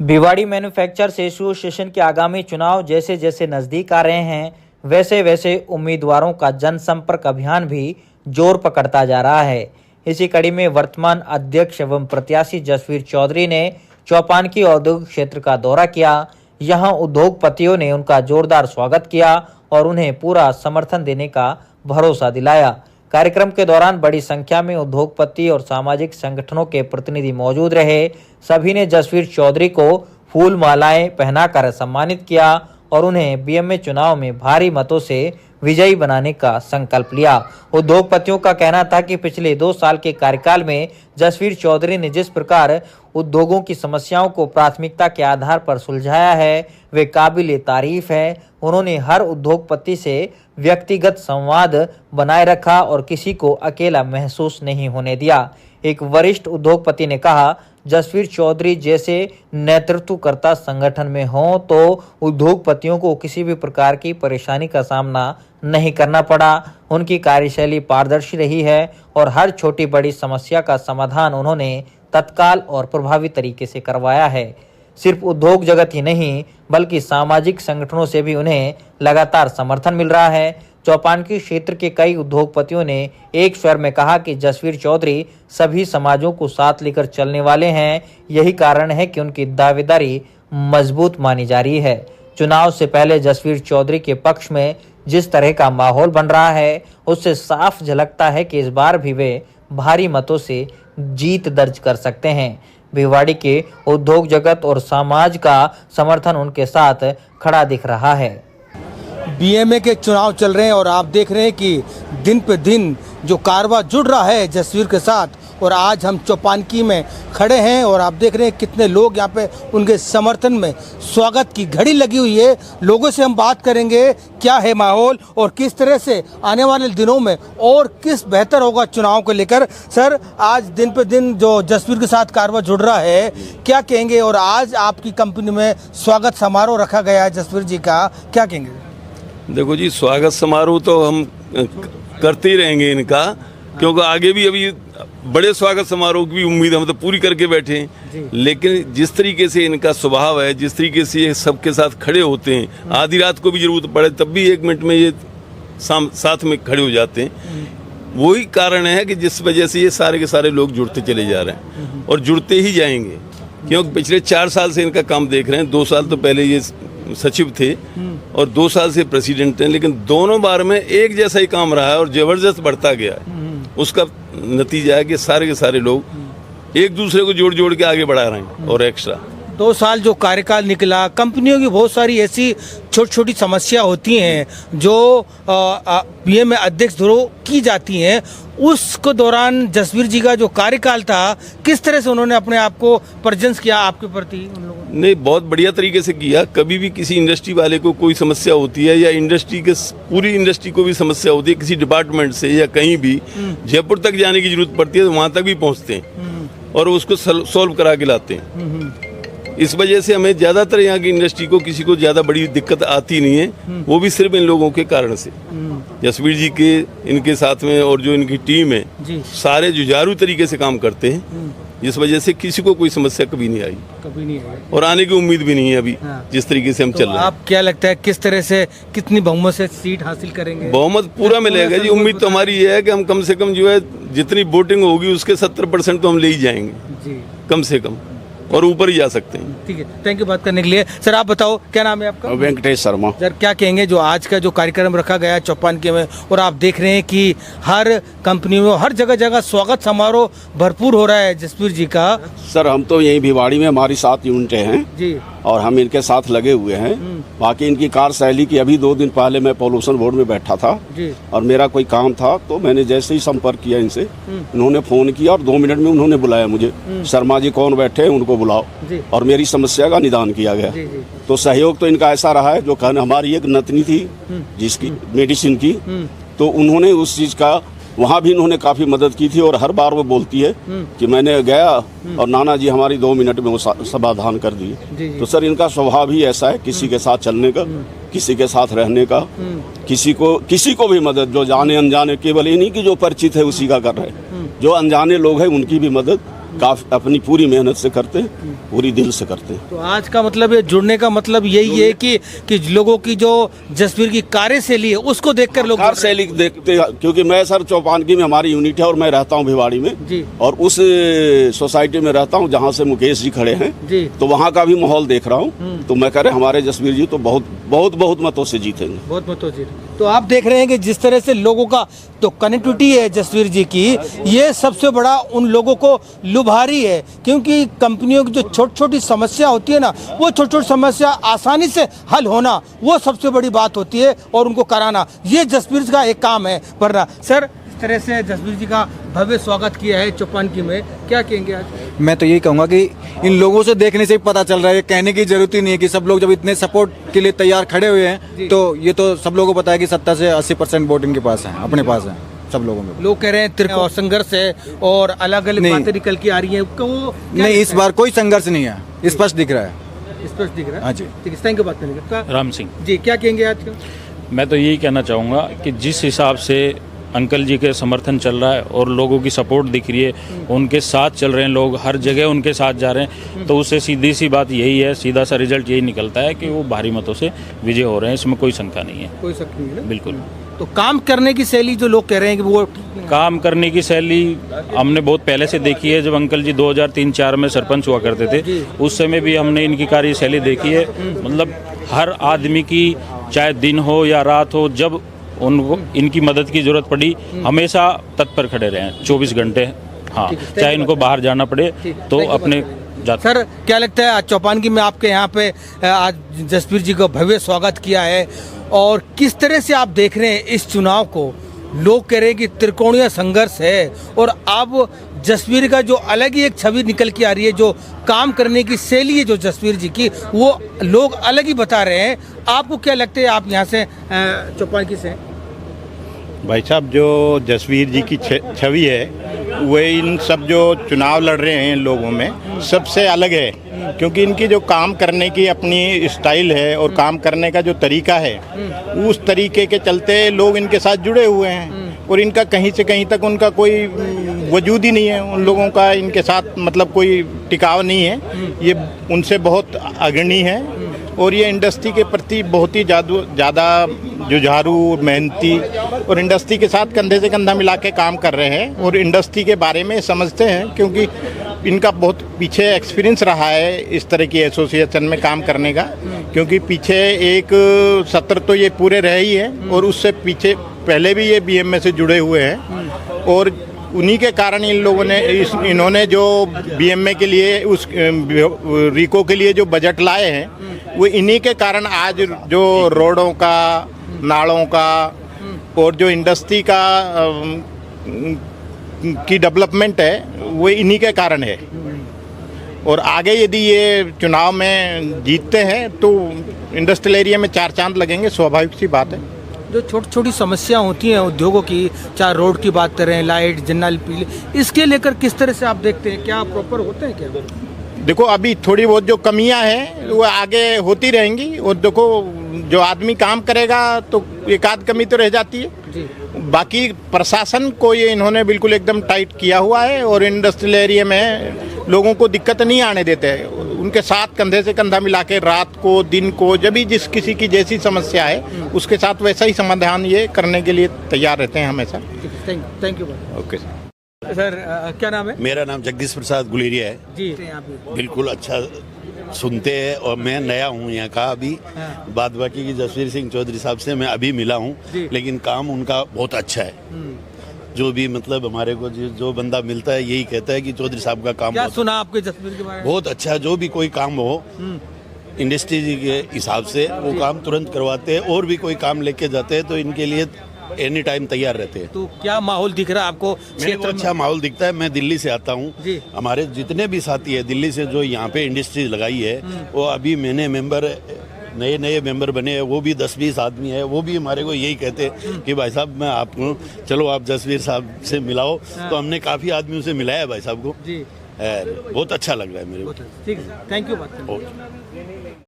Bhiwadi manufactures association के आगामी चुनाव जैसे जैसे नजदीक आ रहे हैं, वैसे वैसे उम्मीदवारों का जनसंपर्क अभियान भी जोर पकड़ता जा रहा है। इसी कड़ी में वर्तमान अध्यक्ष एवं प्रत्याशी जसवीर चौधरी ने चौपानकी औद्योगिक क्षेत्र का दौरा किया। यहां उद्योगपतियों ने उनका जोरदार स्वागत किया और उन्हें पूरा समर्थन देने का भरोसा दिलाया। कार्यक्रम के दौरान बड़ी संख्या में उद्योगपति और सामाजिक संगठनों के प्रतिनिधि मौजूद रहे। सभी ने जसवीर चौधरी को फूल मालाएं पहनाकर सम्मानित किया और उन्हें बीएमए चुनाव में भारी मतों से विजयी बनाने का संकल्प लिया। उद्योगपतियों का कहना था कि पिछले 2 साल के कार्यकाल में जसवीर चौधरी ने जिस प्रकार उद्योगों की समस्याओं को प्राथमिकता के आधार पर सुलझाया है, वे काबिले तारीफ है। उन्होंने हर उद्योगपति से व्यक्तिगत संवाद बनाए रखा और किसी को अकेला महसूस नहीं होने दिया। एक वरिष्ठ उद्योगपति ने कहा, जसवीर चौधरी जैसे नेतृत्वकर्ता संगठन में हो तो उद्योगपतियों को किसी भी प्रकार की परेशानी का सामना नहीं करना पड़ा। उनकी कार्यशैली पारदर्शी रही है और हर छोटी बड़ी समस्या का समाधान उन्होंने तत्काल और प्रभावी तरीके से करवाया है। सिर्फ उद्योग जगत ही नहीं बल्कि सामाजिक संगठनों से भी उन्हें लगातार समर्थन मिल रहा है। चौपानकी क्षेत्र के कई उद्योगपतियों ने एक स्वर में कहा कि जसवीर चौधरी सभी समाजों को साथ लेकर चलने वाले हैं। यही कारण है कि उनकी दावेदारी मजबूत मानी जा रही है। चुनाव से पहले जसवीर चौधरी के पक्ष में जिस तरह का माहौल बन रहा है, उससे साफ झलकता है कि इस बार भी वे भारी मतों से जीत दर्ज कर सकते हैं। भिवाड़ी के उद्योग जगत और समाज का समर्थन उनके साथ खड़ा दिख रहा है। बीएमए के चुनाव चल रहे हैं और आप देख रहे हैं कि दिन पे दिन जो कारवा जुड़ रहा है जसवीर के साथ, और आज हम चौपानकी में खड़े हैं और आप देख रहे हैं कितने लोग यहाँ पे उनके समर्थन में स्वागत की घड़ी लगी हुई है। लोगों से हम बात करेंगे क्या है माहौल और किस तरह से आने वाले दिनों में और किस बेहतर होगा चुनाव को लेकर। सर, आज दिन पे दिन जो जसवीर के साथ कारवा जुड़ रहा है, क्या कहेंगे? और आज आपकी कंपनी में स्वागत समारोह रखा गया है जसवीर जी का, क्या कहेंगे? देखो जी, स्वागत समारोह तो हम करते ही रहेंगे इनका, क्योंकि आगे भी अभी बड़े स्वागत समारोह की भी उम्मीद हम तो पूरी करके बैठे हैं। लेकिन जिस तरीके से इनका स्वभाव है, जिस तरीके से ये सबके साथ खड़े होते हैं, आधी रात को भी जरूरत पड़े तब भी 1 मिनट में ये साथ में खड़े हो जाते हैं। वही कारण है कि जिस वजह से ये सारे के सारे लोग जुड़ते चले जा रहे हैं और जुड़ते ही जाएंगे। क्योंकि पिछले 4 साल से इनका काम देख रहे हैं। 2 साल तो पहले ये सचिव थे और 2 साल से प्रेसिडेंट हैं, लेकिन दोनों बार में एक जैसा ही काम रहा है और जबरदस्त बढ़ता गया है। उसका नतीजा है कि सारे के सारे लोग एक दूसरे को जोड़ जोड़ के आगे बढ़ा रहे हैं। और एक्स्ट्रा 2 साल जो कार्यकाल निकला, कंपनियों की बहुत सारी ऐसी छोटी छोटी समस्या होती हैं जो बीएमए अध्यक्ष द्वारा की जाती हैं। उसको दौरान जसवीर जी का जो कार्यकाल था, किस तरह से उन्होंने अपने आप को प्रेजेंस किया आपके प्रति? उन लोगों ने बहुत बढ़िया तरीके से किया। कभी भी किसी इंडस्ट्री वाले को कोई समस्या होती है या इंडस्ट्री के पूरी इंडस्ट्री को भी समस्या होती है किसी डिपार्टमेंट से या कहीं भी, जयपुर तक जाने की जरूरत पड़ती है तो वहाँ तक भी पहुँचते हैं और उसको सॉल्व करा के लाते हैं। इस वजह से हमें ज्यादातर यहाँ की इंडस्ट्री को किसी को ज्यादा बड़ी दिक्कत आती नहीं है, वो भी सिर्फ इन लोगों के कारण से। जसवीर जी के इनके साथ में और जो इनकी टीम है, सारे जुझारू तरीके से काम करते हैं, जिस वजह से किसी को कोई समस्या कभी नहीं आई और आने की उम्मीद भी नहीं है अभी। जिस तरीके से हम चल रहे हैं। आप क्या लगता है किस तरह से, कितनी बहुमत से सीट हासिल करेंगे? बहुमत पूरा मिलेगा जी। उम्मीद तो हमारी ये है कि हम कम से कम जो है जितनी वोटिंग होगी उसके 70% तो हम ले ही जाएंगे कम से कम, और ऊपर ही जा सकते हैं। ठीक है, थैंक यू बात करने के लिए। सर, आप बताओ क्या नाम है आपका? वेंकटेश शर्मा। सर, क्या कहेंगे जो आज का जो कार्यक्रम रखा गया है चौपानकी में, और आप देख रहे हैं कि हर कंपनी में हर जगह जगह स्वागत समारोह भरपूर हो रहा है जसवीर जी का? सर, हम तो यही भिवाड़ी में हमारी 7 यूनिटें हैं जी और हम इनके साथ लगे हुए हैं। बाकी इनकी कार्यशैली की अभी 2 दिन पहले मैं पॉल्यूशन बोर्ड में बैठा था जी, और मेरा कोई काम था तो मैंने जैसे ही संपर्क किया इनसे, इन्होंने फोन किया और 2 मिनट में उन्होंने बुलाया मुझे। शर्मा जी कौन बैठे हैं, उनको बुलाओ, और मेरी समस्या का निदान किया गया। तो सहयोग तो इनका ऐसा रहा है, जो कहना हमारी एक नतनी थी जिसकी मेडिसिन की, तो उन्होंने उस चीज का वहाँ भी इन्होंने काफी मदद की थी और हर बार वो बोलती है कि मैंने गया और नाना जी हमारी 2 मिनट में वो समाधान कर दिए। तो सर, इनका स्वभाव ही ऐसा है, किसी के साथ चलने का, किसी के साथ रहने का, किसी को भी मदद, जो जाने अनजाने, केवल ये नहीं कि जो परिचित है उसी का कर रहे हैं, जो अनजाने लोग हैं उनकी भी मदद काफी अपनी पूरी मेहनत से करते हैं, पूरी दिल से करते हैं। तो आज का मतलब ये जुड़ने का मतलब यही है कि लोगों की जो जसवीर की कार्यशैली है उसको देखकर लोग कार्यशैली देखते, क्योंकि मैं सर चौपानकी में हमारी यूनिट है और मैं रहता हूँ भिवाड़ी में जी। और उस सोसाइटी में रहता हूँ जहाँ से मुकेश जी खड़े हैं जी। तो वहाँ का भी माहौल देख रहा हूँ। तो मैं कह रहे हमारे जसवीर जी तो बहुत मतों से जीतेंगे, बहुत मतों से। तो आप देख रहे हैं कि जिस तरह से लोगों का तो कनेक्टिविटी है जसवीर जी की, ये सबसे बड़ा उन लोगों को लुभारी है, क्योंकि कंपनियों की जो छोटी छोटी समस्या होती है ना, वो छोटी छोटी समस्या आसानी से हल होना वो सबसे बड़ी बात होती है और उनको कराना ये जसवीर का एक काम है। वरना सर इस तरह से जसवीर जी का भव्य स्वागत किया है चौपानकी में, क्या कहेंगे आज? मैं तो यही कहूँगा कि इन लोगों से देखने से ही पता चल रहा है, कहने की जरूरत ही नहीं है कि सब लोग जब इतने सपोर्ट के लिए तैयार खड़े हुए हैं तो ये तो सब लोगों को पता है कि 70 से 80% वोट इनके पास है, अपने पास है सब लोगों में। लोग कह रहे हैं त्रिकोण संघर्ष है और अलग अलग बातें निकल के आ रही है, नहीं इस बार कोई संघर्ष नहीं है, स्पष्ट दिख रहा है, स्पष्ट दिख रहा है। हाँ जी। ठीक है, थैंक यू। बात करने का राम सिंह जी, क्या कहेंगे आज का? मैं तो यही कहना चाहूँगा कि जिस हिसाब से अंकल जी के समर्थन चल रहा है और लोगों की सपोर्ट दिख रही है, उनके साथ चल रहे हैं लोग, हर जगह उनके साथ जा रहे हैं, तो उससे सीधी सी बात यही है, सीधा सा रिजल्ट यही निकलता है कि वो भारी मतों से विजय हो रहे हैं, इसमें कोई शंका नहीं है। कोई शक नहीं है ना? बिल्कुल। तो काम करने की शैली जो लोग कह रहे हैं कि वो काम करने की शैली हमने बहुत पहले से देखी है। जब अंकल जी 2003-04 में सरपंच हुआ करते थे उस समय भी हमने इनकी कार्यशैली देखी है। मतलब हर आदमी की चाहे दिन हो या रात हो, जब उनको इनकी मदद की जरूरत पड़ी हमेशा तत्पर खड़े रहे हैं 24 घंटे। हाँ, चाहे इनको बाहर जाना पड़े तो अपने जाते। सर क्या लगता है आज चौपानकी में आपके यहाँ पे आज जसवीर जी को भव्य स्वागत किया है और किस तरह से आप देख रहे हैं इस चुनाव को? लोग कह रहे हैं कि त्रिकोणीय संघर्ष है और अब जसवीर का जो अलग ही एक छवि निकल के आ रही है, जो काम करने की शैली है जो जसवीर जी की, वो लोग अलग ही बता रहे हैं। आपको क्या लगता है, आप यहाँ से चौपानकी से? भाई साहब जो जसवीर जी की छवि है वो इन सब जो चुनाव लड़ रहे हैं लोगों में सबसे अलग है, क्योंकि इनकी जो काम करने की अपनी स्टाइल है और काम करने का जो तरीका है उस तरीके के चलते लोग इनके साथ जुड़े हुए हैं और इनका कहीं से कहीं तक उनका कोई वजूद ही नहीं है, उन लोगों का इनके साथ मतलब कोई टिकाव नहीं है। ये उनसे बहुत अग्रणी है और ये इंडस्ट्री के प्रति बहुत ही ज़्यादा जुझारू, मेहनती और इंडस्ट्री के साथ कंधे से कंधा मिला के काम कर रहे हैं और इंडस्ट्री के बारे में समझते हैं, क्योंकि इनका बहुत पीछे एक्सपीरियंस रहा है इस तरह की एसोसिएशन में काम करने का, क्योंकि पीछे एक सत्र तो ये पूरे रहे ही है और उससे पीछे पहले भी ये बीएमए से जुड़े हुए हैं और उन्हीं के कारण इन लोगों ने इन्होंने जो बीएमए के लिए उस रिको के लिए जो बजट लाए हैं वो इन्हीं के कारण आज जो रोडों का, नालों का और जो इंडस्ट्री का की डेवलपमेंट है वो इन्हीं के कारण है। और आगे यदि ये चुनाव में जीतते हैं तो इंडस्ट्रियल एरिया में 4 चांद लगेंगे, स्वाभाविक सी बात है। जो छोटी छोटी समस्या होती हैं उद्योगों की, चाहे रोड की बात करें, लाइट, जन्नल, पीले, इसके लेकर किस तरह से आप देखते हैं, क्या प्रॉपर होते हैं क्या? देखो अभी थोड़ी बहुत जो कमियां हैं वो आगे होती रहेंगी और देखो जो आदमी काम करेगा तो एक आध कमी तो रह जाती है जी। बाकी प्रशासन को ये इन्होंने बिल्कुल एकदम टाइट किया हुआ है और इंडस्ट्रियल एरिया में लोगों को दिक्कत नहीं आने देते हैं। उनके साथ कंधे से कंधा मिला के रात को, दिन को, जब भी जिस किसी की जैसी समस्या है उसके साथ वैसा ही समाधान ये करने के लिए तैयार रहते हैं हमेशा। Thank you. ओके सर, क्या नाम है? मेरा नाम जगदीश प्रसाद गुलेरिया है जी। बिल्कुल अच्छा सुनते हैं और मैं नया हूँ यहाँ का अभी। बाद बाकी की जसवीर सिंह चौधरी साहब से मैं अभी मिला हूँ, लेकिन काम उनका बहुत अच्छा है। जो भी मतलब हमारे को जो बंदा मिलता है यही कहता है कि चौधरी साहब का काम क्या सुना आपके जसवीर के बारे में? बहुत अच्छा। जो भी कोई काम हो इंडस्ट्री के हिसाब से वो काम तुरंत करवाते हैं और भी कोई काम लेके जाते हैं तो इनके लिए एनी टाइम तैयार रहते हैं। तो क्या माहौल दिख रहा है आपको? मेरे को अच्छा माहौल दिखता है। मैं दिल्ली से आता हूँ, हमारे जितने भी साथी है दिल्ली से जो यहाँ पे इंडस्ट्री लगाई है वो अभी मैंने नए मेंबर बने हैं, वो भी 10-20 आदमी है, वो भी हमारे को यही कहते हैं कि भाई साहब मैं आपको चलो आप जसवीर साहब से मिलाओ। तो हमने काफ़ी आदमियों से मिलाया भाई साहब को, बहुत अच्छा लग रहा है मेरे को। ठीक है, थैंक यू।